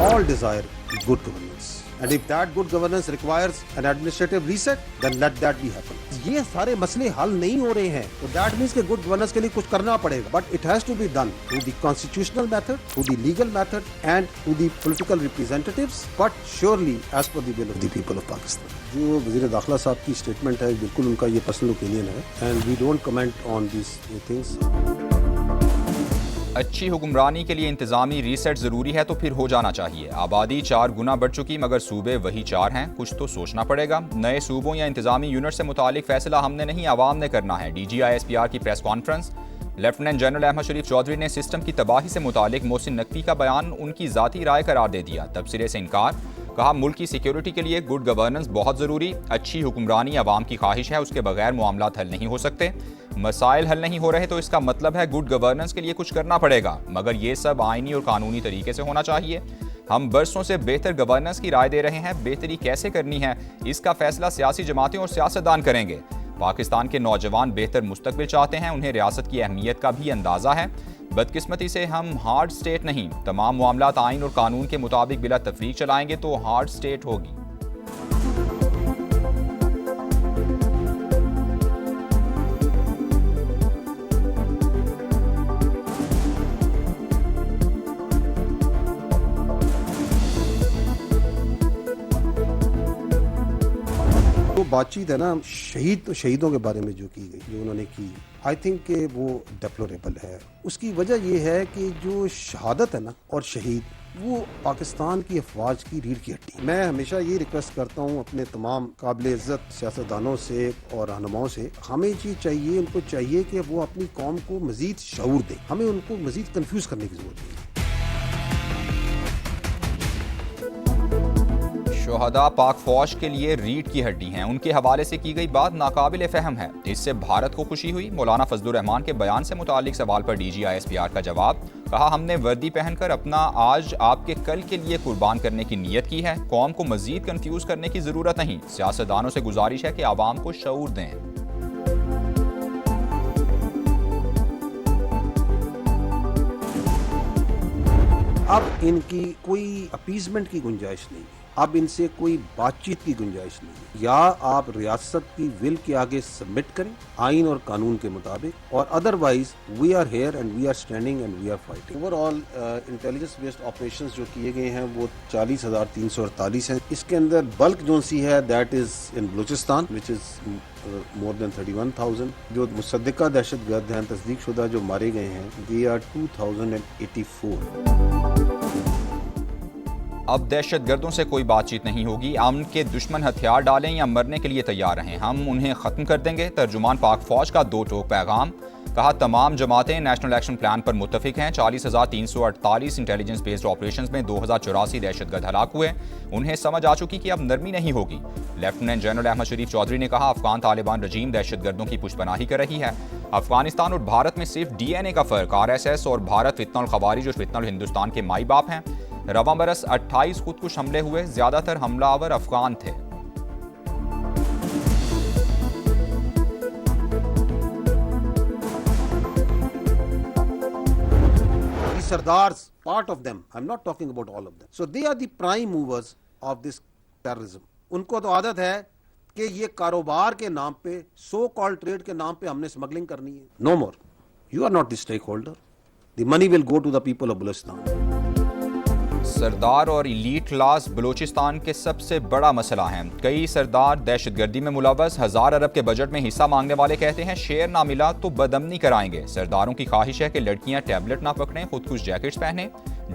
all desire good governance. And if that good governance requires an administrative reset, then let that be happen. ये सारे मसले हल नहीं हो रहे हैं, तो that means कि good governance के लिए कुछ करना पड़ेगा. But it has to be done through the constitutional method, through the legal method, and through the political representatives, but surely as per the will of the people of Pakistan. जो वज़ीर दाखिला साहब की स्टेटमेंट है, बिल्कुल उनका ये personal opinion है, and we don't comment on these things. अच्छी हुक्मरानी के लिए इंतजामी रीसेट ज़रूरी है तो फिर हो जाना चाहिए। आबादी 4 गुना बढ़ चुकी मगर सूबे वही 4 हैं, कुछ तो सोचना पड़ेगा। नए सूबों या इंतजामी यूनिट से मुतालिक फैसला हमने नहीं आवाम ने करना है। DGISPR की press conference. Lieutenant general Ahmed Sharif Chaudhry ने सिस्टम की तबाही से मुतालिक मोहसिन नकवी का बयान उनकी ज़ाती राय करार दे दिया। तबसरे से इनकार। कहा मुल्क की सिक्योरिटी के लिए गुड गवर्नेंस बहुत ज़रूरी। अच्छी हुक्मरानी आवाम की ख्वाहिश है, उसके बगैर मामलात हल नहीं हो सकते। मसाइल हल नहीं हो रहे तो इसका मतलब है गुड गवर्नेंस के लिए कुछ करना पड़ेगा, मगर ये सब आइनी और कानूनी तरीके से होना चाहिए। हम बरसों से बेहतर गवर्नेंस की राय दे रहे हैं, बेहतरी कैसे करनी है इसका फैसला सियासी जमातें और सियासतदान करेंगे। पाकिस्तान के नौजवान बेहतर मुस्तकबिल चाहते हैं, उन्हें रियासत की अहमियत का भी अंदाज़ा है। बदकिस्मती से हम हार्ड स्टेट नहीं, तमाम मामलात आइन और कानून के मुताबिक बिला तफरीक चलाएंगे तो हार्ड स्टेट होगी। बातचीत है ना, शहीदों के बारे में जो की गई, जो उन्होंने की, आई थिंक कि वो डेप्लोरेबल है। उसकी वजह ये है कि जो शहादत है ना और शहीद, वो पाकिस्तान की अफवाज की रीढ़ की हड्डी। मैं हमेशा ये रिक्वेस्ट करता हूँ अपने तमाम काबिल इज़्ज़त सियासतदानों से और रहनुमाओं से, हमें ये चाहिए, उनको चाहिए कि वो अपनी कौम को मज़ीद शऊर दें। हमें उनको मज़ीद कन्फ्यूज़ करने की ज़रूरत नहीं है। शोहदा पाक फौज के लिए रीढ़ की हड्डी हैं, उनके हवाले से की गई बात नाकाबिल फ़हम है। इससे भारत को खुशी हुई। मौलाना फजलुर रहमान के बयान से मुतालिक सवाल पर DGISPR का जवाब। कहा हमने वर्दी पहनकर अपना आज आपके कल के लिए कुर्बान करने की नीयत की है। कौम को मजीद कंफ्यूज करने की जरूरत नहीं। सियासतदानों से गुजारिश है कि आवाम को शऊर दें। अब इनकी कोई अपीजमेंट की गुंजाइश नहीं है, अब इनसे कोई बातचीत की गुंजाइश नहीं है। या आप रियासत की विल के आगे सबमिट करें आइन और कानून के मुताबिक, और otherwise we are here and we are standing and we are fighting. Overall intelligence based operations जो किए गए हैं वो 40,348 हैं। इसके अंदर बल्क जो सी है that is in Balochistan which is more than 31,000। जो मुसद्दिका दहशतगर्द हैं, तस्दीक शुदा जो मारे गए हैं, they are 2,084। अब दहशतगर्दों से कोई बातचीत नहीं होगी। अमन के दुश्मन हथियार डालें या मरने के लिए तैयार रहें, हम उन्हें ख़त्म कर देंगे। तर्जुमान पाक फौज का 2 टोक पैगाम। कहा तमाम जमातें नेशनल एक्शन प्लान पर मुत्तफिक हैं। 40,348 इंटेलिजेंस बेस्ड ऑपरेशंस में 2,084 दहशतगर्द हलाक हुए। उन्हें समझ आ चुकी कि अब नरमी नहीं होगी। लेफ्टिनेंट जनरल अहमद शरीफ चौधरी ने कहा अफगान तालिबान रजीम दहशतगर्दों की पुष्पनाही कर रही है। अफगानिस्तान और भारत में सिर्फ DNA का फ़र्क। RSS और भारत फितनल खवारिज और फितनल हिंदुस्तान के माई बाप हैं। रवां बरस 28 खुदकुश हमले हुए, ज्यादातर हमलावर अफगान थे। Sardars, part of them, I'm not talking about all of them. So they are the prime movers of this terrorism. उनको तो आदत है कि ये कारोबार के नाम पे, सो कॉल्ड ट्रेड के नाम पे हमने स्मगलिंग करनी है। No more. You are not the stakeholder. The money will go to the people of Balochistan. सरदार और इलीट क्लास बलूचिस्तान के सबसे बड़ा मसला है। कई सरदार दहशतगर्दी में मुलव्वस। 1000 अरब के बजट में हिस्सा मांगने वाले कहते हैं शेयर ना मिला तो बदअमनी कराएंगे। सरदारों की ख्वाहिश है कि लड़कियां टैबलेट ना पकड़ें, खुदकुश जैकेट्स पहने।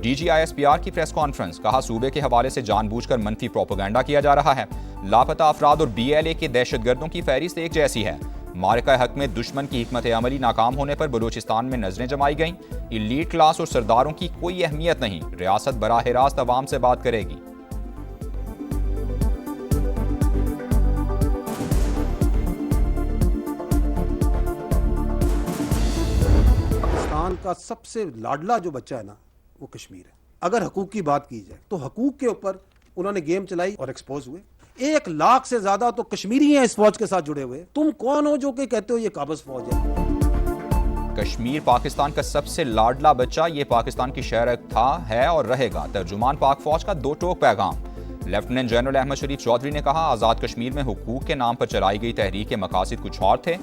DGISPR की प्रेस कॉन्फ्रेंस। कहा सूबे के हवाले से जानबूझकर मनफी प्रोपेगेंडा किया जा रहा है। लापता अफराद और BLA के दहशतगर्दों की फहरिस्त एक जैसी है। मारका हक में दुश्मन की हिकमत अमली नाकाम होने पर बलूचिस्तान में नजरें जमाई गईं। इलीट क्लास और सरदारों की कोई अहमियत नहीं। रियासत बराह रास्त अवाम से बात करेगी। पाकिस्तान का सबसे लाडला जो बच्चा है ना, वो कश्मीर है। अगर हकूक की बात की जाए तो हकूक के ऊपर उन्होंने गेम चलाई और एक्सपोज हुए। 1 लाख से ज्यादा तो कश्मीरी हैं इस फौज के साथ जुड़े हुए। तुम कौन हो जो कि कहते हो ये काबज फौज है? कश्मीर पाकिस्तान का सबसे लाडला बच्चा, ये पाकिस्तान की शहर था, है और रहेगा। तर्जुमान पाक फौज का दो टोक पैगाम। लेफ्टिनेंट जनरल अहमद शरीफ चौधरी ने कहा, आज़ाद कश्मीर में हुकूक के नाम पर चलाई गई तहरीक के मकासद कुछ और थे।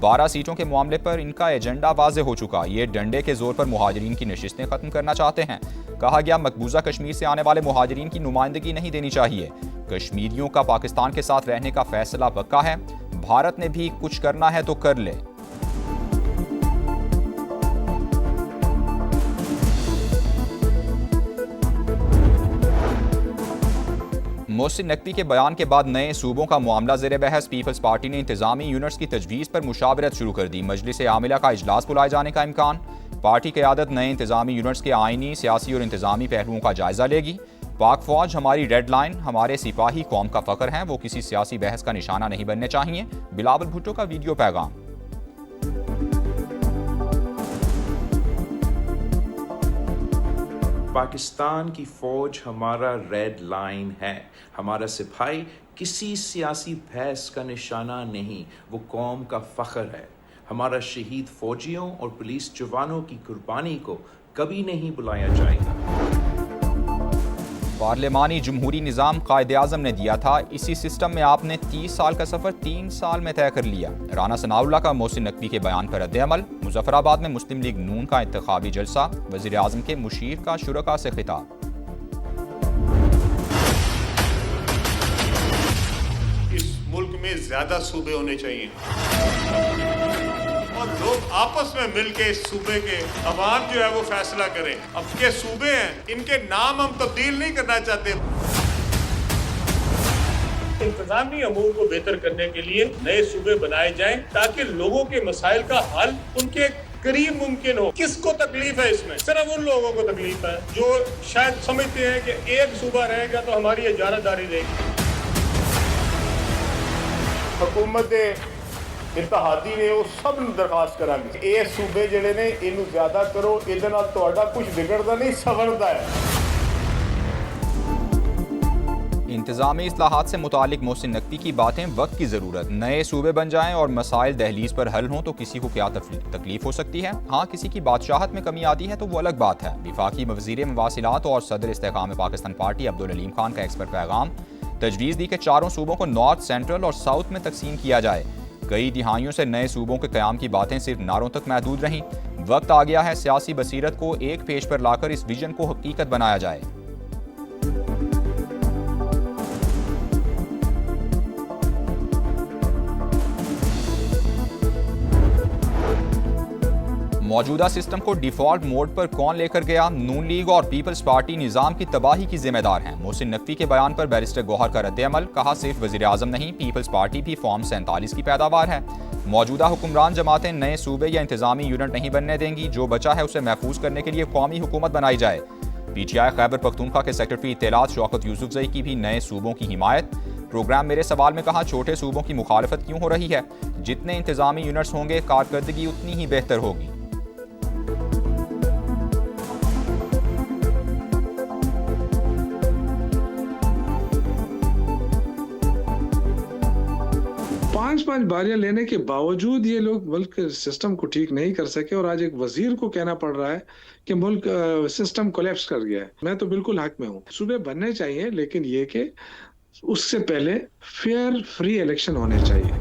12 सीटों के मामले पर इनका एजेंडा वाज़े हो चुका। ये डंडे के जोर पर मुहाजिरीन की नशिस्तें खत्म करना चाहते हैं। कहा गया, मकबूजा कश्मीर से आने वाले मुहाजिरीन की नुमाइंदगी नहीं देनी चाहिए। कश्मीरियों का पाकिस्तान के साथ रहने का फैसला पक्का है। भारत ने भी कुछ करना है तो कर ले। मोहसिन नकवी के बयान के बाद नए सूबों का मामला ज़ेर बहस। पीपल्स पार्टी ने इंतजामी यूनिट्स की तजवीज़ पर मुशावरत शुरू कर दी। मजलिस आमिला का इजलास बुलाए जाने का इम्कान। पार्टी क़यादत नए इंतजामी यूनिट्स के आइनी, सियासी और इंतजामी पहलुओं का जायजा लेगी। पाक फौज हमारी रेड लाइन, हमारे सिपाही कौम का फख्र हैं, वो किसी सियासी बहस का निशाना नहीं बनने चाहिए। बिलावल भुट्टो का वीडियो पैगाम। पाकिस्तान की फौज हमारा रेड लाइन है। हमारा सिपाही किसी सियासी बहस का निशाना नहीं, वो कौम का फख्र है। हमारा शहीद फौजियों और पुलिस जवानों की कुर्बानी को कभी नहीं भुलाया जाएगा। पार्लिमानी जमहूरी निज़ाम कायद-ए-आज़म ने दिया था, इसी सिस्टम में आपने 30 साल का सफ़र 3 साल में तय कर लिया। राना सनाउल्लाह का मोहसिन नकवी के बयान पर रद्द-ए-अमल। मुजफ्फराबाद में मुस्लिम लीग नून का इंतखाबी जलसा। वज़ीर आज़म के मुशीर का शुरका से खिताब। इस मुल्क में ज्यादा सूबे होने चाहिए और लोग आपस में मिलके इस सूबे के अवाम जो है वो फैसला करें। अब के सूबे हैं, इनके नाम हम तब्दील नहीं करना चाहते। इंतजामी अमूर को बेहतर करने के लिए नए सूबे बनाए जाएं ताकि लोगों के मसाइल का हल उनके करीब मुमकिन हो। किसको तकलीफ है इसमें? सिर्फ उन लोगों को तकलीफ है जो शायद समझते हैं कि एक सूबा रहेगा तो हमारी इजारादारी रहेगी। हुकूमत इत्तेहादी ने वो सब दरखास्त करांगे, ये सूबे जिहड़े ने इनू ज्यादा करो, इहदे नाल तुहाडा कुछ बिगड़दा नहीं, सवरदा है। इंतजामी इस्लाहात से मुतालिक मोहसिन नकवी की बातें, वक्त की ज़रूरत। नए सूबे बन जाएं और मसाइल दहलीज पर हल हों तो किसी को क्या तकलीफ हो सकती है। हाँ, किसी की बादशाहत में कमी आती है तो वो अलग बात है। वफाकी वज़ीर मवासिलात और सदर इस्तेकाम पाकिस्तान पार्टी अब्दुल अलीम खान का एक्सपर्ट पैगाम। तजवीज़ दी कि चारों सूबों को नॉर्थ, सेंट्रल और साउथ में तकसीम किया जाए। कई दिहाइयों से नए सूबों के क़याम की बातें सिर्फ नारों तक महदूद रहीं। वक्त आ गया है सियासी बसीरत को एक पेज पर लाकर इस विजन को हकीकत बनाया जाए। मौजूदा सिस्टम को डिफॉल्ट मोड पर कौन लेकर गया? नून लीग और पीपल्स पार्टी निज़ाम की तबाही की जिम्मेदार हैं। मोहसिन नकवी के बयान पर बैरिस्टर गौहर का रद्द-ए-अमल। कहा, सिर्फ वज़ीर आज़म नहीं, पीपल्स पार्टी भी फॉर्म 47 की पैदावार है। मौजूदा हुक्मरान जमातें नए सूबे या इंतजामी यूनिट नहीं बनने देंगी। जो बचा है उसे महफूज करने के लिए कौमी हुकूमत बनाई जाए। PTI खैबर पख्तूनख्वा के सेक्रेटरी इत्तेलात शौकत यूसुफजई की भी नए सूबों की हिमायत। प्रोग्राम मेरे सवाल में कहा, छोटे सूबों की मुखालफत क्यों हो रही है? जितने इंतजामी यूनिट्स होंगे कारकर्दगी उतनी ही बेहतर होगी। पांच बारियां लेने के बावजूद ये लोग मुल्क सिस्टम को ठीक नहीं कर सके और आज एक वजीर को कहना पड़ रहा है कि मुल्क सिस्टम कोलैप्स कर गया है। मैं तो बिल्कुल हक में हूँ, सूबे बनने चाहिए, लेकिन ये कि उससे पहले फेयर फ्री इलेक्शन होने चाहिए।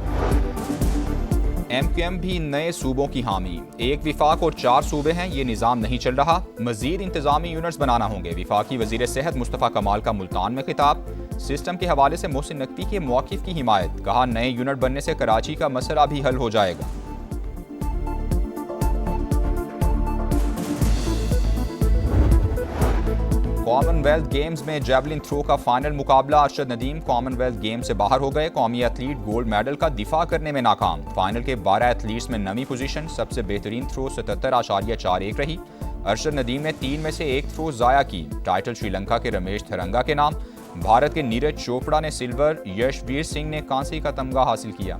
MQM भी नए सूबों की हामी। एक विफाक और 4 सूबे हैं, ये निज़ाम नहीं चल रहा। मजीद इंतजामी यूनिट्स बनाना होंगे। विफाकी वजीर सेहत मुस्तफ़ा कमाल का मुल्तान में खिताब। सिस्टम के हवाले से मोहसिन नकवी के मौक़िफ़ की हिमायत। कहा, नए यूनिट बनने से कराची का मसला भी हल हो जाएगा। कॉमनवेल्थ गेम्स में जैवलिन थ्रो का फाइनल मुकाबला। अरशद नदीम कॉमनवेल्थ गेम से बाहर हो गए। कौमी एथलीट गोल्ड मेडल का दिफा करने में नाकाम। फाइनल के 12 एथलीट्स में नवी पोजीशन। सबसे बेहतरीन थ्रो 77.41 रही। अरशद नदीम ने 3 में से 1 थ्रो ज़ाया की। टाइटल श्रीलंका के रमेश थरंगा के नाम। भारत के नीरज चोपड़ा ने सिल्वर, यशवीर सिंह ने कांसे का तमगा हासिल किया।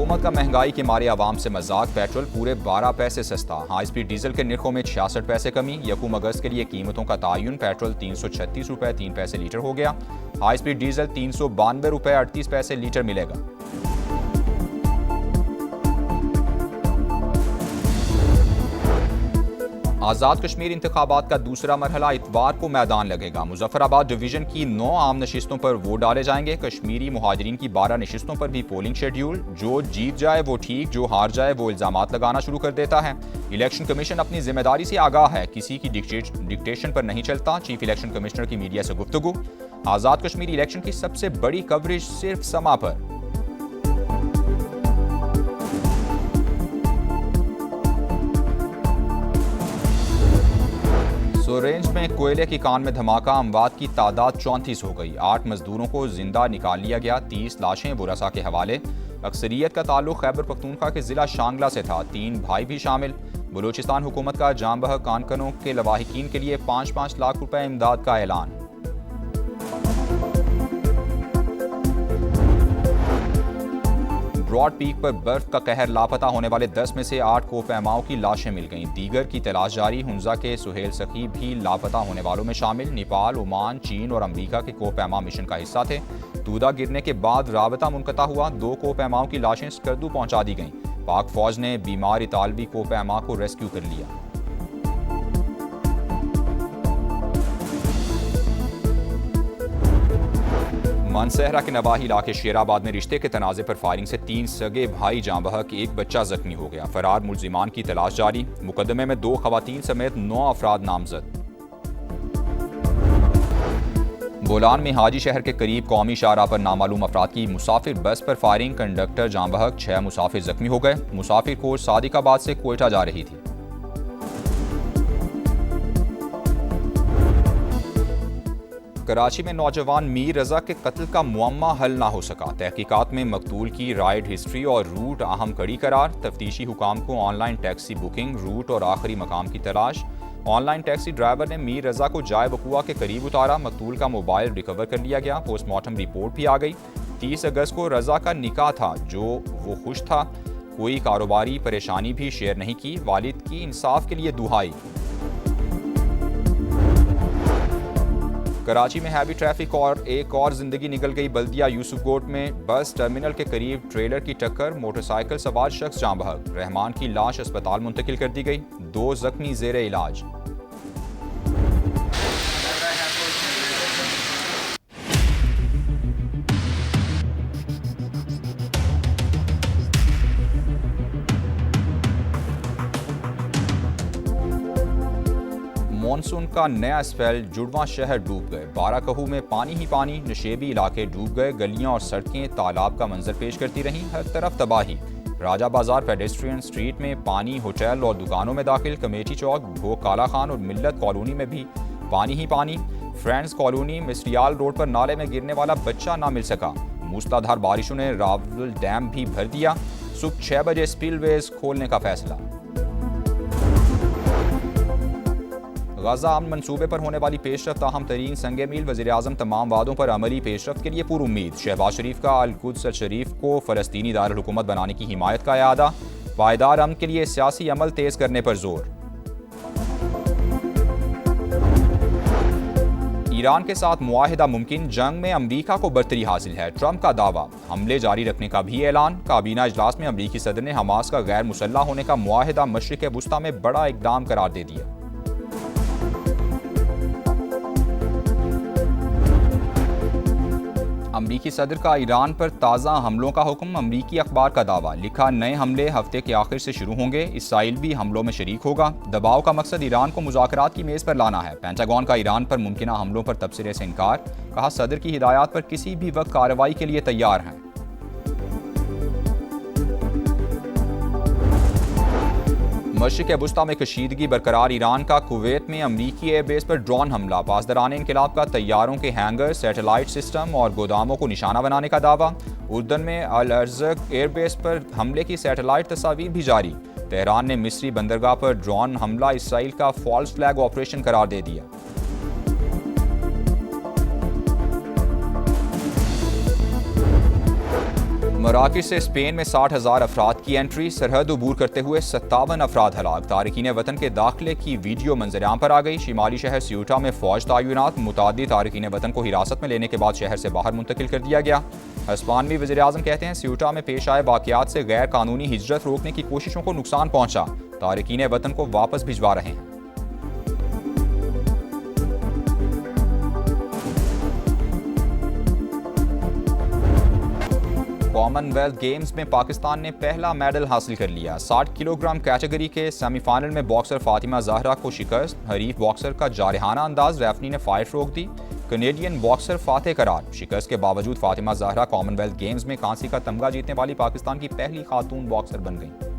हुकूमत का महंगाई के मारे आवाम से मजाक, पेट्रोल पूरे 12 पैसे सस्ता। हाई स्पीड डीजल के निर्खों में 66 पैसे कमी। यकूम अगस्त के लिए कीमतों का तायुन, पेट्रोल 336 रुपये 3 पैसे लीटर हो गया। हाई स्पीड डीजल 392 रुपये 38 पैसे लीटर मिलेगा। आज़ाद कश्मीर इंतखाबात का दूसरा मरहला इतवार को मैदान लगेगा। मुजफ्फराबाद डिवीजन की 9 आम नशिस्तों पर वोट डाले जाएंगे। कश्मीरी मुहाजिरीन की 12 नशिस्तों पर भी पोलिंग शेड्यूल। जो जीत जाए वो ठीक, जो हार जाए वो इल्जामात लगाना शुरू कर देता है। इलेक्शन कमीशन अपनी जिम्मेदारी से आगाह है, किसी की डिक्टेशन पर नहीं चलता। चीफ इलेक्शन कमिश्नर की मीडिया से गुफ्तगू। आज़ाद कश्मीर इलेक्शन की सबसे बड़ी कवरेज सिर्फ समा पर। सोरेंज में कोयले की कान में धमाका, अमवात की तादाद 34 हो गई। 8 मजदूरों को जिंदा निकाल लिया गया। 30 लाशें बुरसा के हवाले। अक्सरियत का ताल्लुक खैबर पख्तूनख्वा के जिला शांगला से था। 3 भाई भी शामिल। बलूचिस्तान हुकूमत का जाम बहक कानकनों के लवाहिकीन के लिए 5-5 लाख रुपए इमदाद का ऐलान। ब्रॉड पीक पर बर्फ का कहर, लापता होने वाले 10 में से 8 कोपैमाओं की लाशें मिल गईं। दीगर की तलाश जारी। हुंजा के सुहेल सखी भी लापता होने वालों में शामिल। नेपाल, ओमान, चीन और अमेरिका के कोपैमा मिशन का हिस्सा थे। तूदा गिरने के बाद राबता मुनक़ता हुआ। 2 कोपैमाओं की लाशें स्कर्दू पहुंचा दी गईं। पाक फौज ने बीमार इतालवी कोपैमा को रेस्क्यू कर लिया। मानसहरा के नवाही इलाके शेराबाद में रिश्ते के तनाज़े पर फायरिंग से 3 सगे भाई जाँ बहक, 1 बच्चा जख्मी हो गया। फरार मुलजिमान की तलाश जारी। मुकदमे में 2 खवातीन समेत 9 अफराद नामजद। बोलान में हाजी शहर के करीब कौमी शाहराह पर नामालूम अफराद की मुसाफिर बस पर फायरिंग, कंडक्टर जाँ बहक, 6 मुसाफिर जख्मी हो गए। मुसाफिर कोच सादिकाबाद से कोयटा जा रही थी। कराची में नौजवान मीर रजा के कत्ल का मुअम्मा हल ना हो सका। तहकीकात में मकतूल की राइड हिस्ट्री और रूट अहम कड़ी करार। तफ्तीशी हुकाम को ऑनलाइन टैक्सी बुकिंग, रूट और आखिरी मकाम की तलाश। ऑनलाइन टैक्सी ड्राइवर ने मीर रजा को जाए वकुआ के करीब उतारा। मकतूल का मोबाइल रिकवर कर लिया गया। पोस्टमार्टम रिपोर्ट भी आ गई। 30 अगस्त को रजा का निकाह था, जो वो खुश था। कोई कारोबारी परेशानी भी शेयर नहीं की। वालिद की इंसाफ के लिए दुहाई। कराची में हैवी ट्रैफिक और एक और जिंदगी निकल गई। बल्दिया यूसुफकोट में बस टर्मिनल के करीब ट्रेलर की टक्कर, मोटरसाइकिल सवार शख्स जाँ बहक। रहमान की लाश अस्पताल मुंतकिल कर दी गई। 2 जख्मी जेर इलाज। मानसून का नया स्पेल, जुड़वा शहर डूब गए। 12 कहू में पानी ही पानी। नशेबी इलाके डूब गए। गलियां और सड़कें तालाब का मंजर पेश करती रहीं। हर तरफ तबाही। राजा बाजार पेडेस्ट्रियन स्ट्रीट में पानी, होटल और दुकानों में दाखिल। कमेटी चौक, भोग काला खान और मिल्लत कॉलोनी में भी पानी ही पानी। फ्रेंड्स कॉलोनी मिस्रियाल रोड पर नाले में गिरने वाला बच्चा ना मिल सका। मूसलाधार बारिशों ने रावल डैम भी भर दिया। सुबह 6 बजे स्पिलवेज खोलने का फैसला। गाजा अमन मंसूबे पर होने वाली पेशरफ्त अहम तरीन संगे मील। वज़ीर-ए-आज़म तमाम वादों पर अमली पेशरफ्त के लिए पुरुम्मीद। शहबाज शरीफ का अल-कुद्स शरीफ को फ़लस्तीनी दारुल-हुकूमत बनाने की हिमायत का इरादा। पायदार अमन के लिए सियासी अमल तेज़ करने पर जोर। ईरान के साथ मुआहिदा मुमकिन, जंग में अमरीका को बरतरी हासिल है। ट्रंप का दावा। हमले जारी रखने का भी ऐलान। काबीना इजलास में अमरीकी सदर ने हमास का गैर मुसल्लह होने का मुआहिदा मशरिक़ वुस्ता में बड़ा इक़दाम करार दे दिया। अमरीकी सदर का ईरान पर ताज़ा हमलों का हुक्म। अमरीकी अखबार का दावा। लिखा, नए हमले हफ्ते के आखिर से शुरू होंगे। इसराइल भी हमलों में शरीक होगा। दबाव का मकसद ईरान को मुज़ाकरात की मेज़ पर लाना है। पेंटागन का ईरान पर मुमकिन हमलों पर तबसरे से इनकार। कहा, सदर की हिदायत पर किसी भी वक्त कार्रवाई के लिए तैयार हैं। मशरिक़ वुस्ता में कशीदगी बरकरार। ईरान का कुवैत में अमरीकी एयरबेस पर ड्रोन हमला। पासदरान इनकलाब का तैयारों के हैंगर, सैटेलाइट सिस्टम और गोदामों को निशाना बनाने का दावा। उर्दन में अल अर्ज़क एयरबेस पर हमले की सैटेलाइट तस्वीर भी जारी। तेहरान ने मिस्री बंदरगाह पर ड्रोन हमला इसराइल का फॉल्स फ्लैग ऑपरेशन करार दे दिया। मराकश से स्पेन में 60,000 अफराद की एंट्री, सरहद अबूर करते हुए 57 अफराद हलाक। तारकीन वतन के दाखिले की वीडियो मंजराम पर आ गई। शिमाली शहर स्यूटा में फौज तैनात, मुतादिद तारकीन वतन को हिरासत में लेने के बाद शहर से बाहर मुंतकिल कर दिया गया। हस्पानवी वज़ीर आज़म कहते हैं स्यूटा में पेश आए वाक़यात से गैर कानूनी हिजरत रोकने की कोशिशों को नुकसान पहुंचा, तारकीन वतन को वापस भिजवा रहे हैं। कॉमनवेल्थ गेम्स में पाकिस्तान ने पहला मेडल हासिल कर लिया। 60 किलोग्राम कैटेगरी के सेमीफाइनल में बॉक्सर फातिमा ज़हरा को शिकस्त, हरीफ बॉक्सर का जारहाना अंदाज, रेफरी ने फाइट रोक दी। कनेडियन बॉक्सर फातेह करार, शिकस्त के बावजूद फातिमा ज़हरा कॉमनवेल्थ गेम्स में कांसी का तमगा जीतने वाली पाकिस्तान की पहली खातून बॉक्सर बन गई।